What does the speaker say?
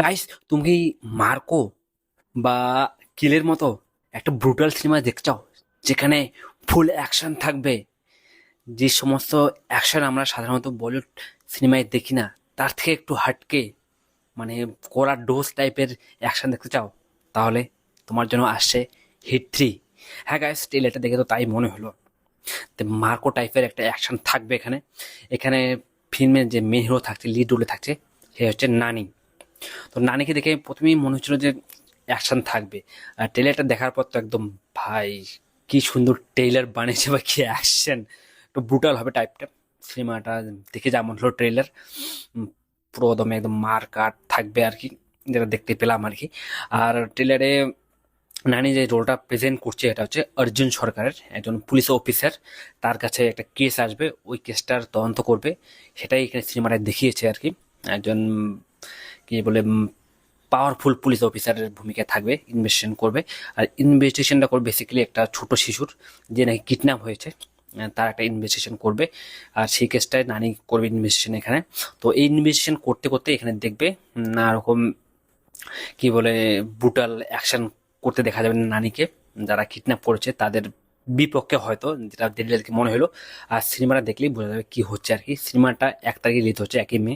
Guys, তুমি কি Marco বা কিলের মতো একটা ব্রুটাল সিনেমা দেখতে চাও, যেখানে ফুল অ্যাকশন থাকবে? যে সমস্ত অ্যাকশন আমরা সাধারণত বলিউড সিনেমায় দেখি না, তার থেকে একটু হাটকে, মানে কোরা ডোজ টাইপের অ্যাকশন দেখতে চাও? তাহলে তোমার জন্য আসছে হিট 3। হ্যাঁ গাইস, ট্রেলারটা দেখে তো তাই মনে হলো। তো মার্কো টাইপের একটা অ্যাকশন থাকবে এখানে। এখানে ফিল্মের যে মেন হিরো থাকছে, লিড রোলে থাকছে, সে হচ্ছে নানি। তো নানিকে দেখে প্রথমেই মনে হচ্ছিল যে অ্যাকশন থাকবে। আর ট্রেলারটা দেখার পর তো একদম, ভাই কি সুন্দর ট্রেলার বানিয়েছে, বা কি অ্যাকশন! একটু ব্রুটাল হবে টাইপটা সিনেমাটা। দেখে যা মনে হলো ট্রেলার, পুরো একদম একদম মার কাট থাকবে আর কি, যেটা দেখতে পেলাম আর কি। আর ট্রেলারে নানি যে রোলটা প্রেজেন্ট করছে, এটা হচ্ছে অর্জুন সরকারের, একজন পুলিশ অফিসার। তার কাছে একটা কেস আসবে, ওই কেসটার তদন্ত করবে, সেটাই এখানে সিনেমাটায় দেখিয়েছে আর কি। একজন কি বলে পাওয়ারফুল পুলিশ অফিসারের ভূমিকায় থাকবে, ইনভেস্টিগেশন করবে। আর ইনভেস্টিগেশনটা করবে বেসিক্যালি একটা ছোট শিশুর, যে নাকি কিডন্যাপ হয়েছে, তার একটা ইনভেস্টিগেশন করবে। আর সেই কেসটায় নানি করবে ইনভেস্টিগেশন এখানে। তো এই ইনভেস্টিগেশন করতে করতে এখানে দেখবে নানা রকম কি বলে ব্রুটাল অ্যাকশন করতে দেখা যাবে নানিকে, যারা কিডন্যাপ করেছে তাদের বিপক্ষে হয়তো, যেটা দেখলে আর কি মনে হলো। আর সিনেমাটা দেখলেই বোঝা যাবে কি হচ্ছে আর কি। সিনেমাটা 1 তারিখে রিলিজ হচ্ছে, 1 মে।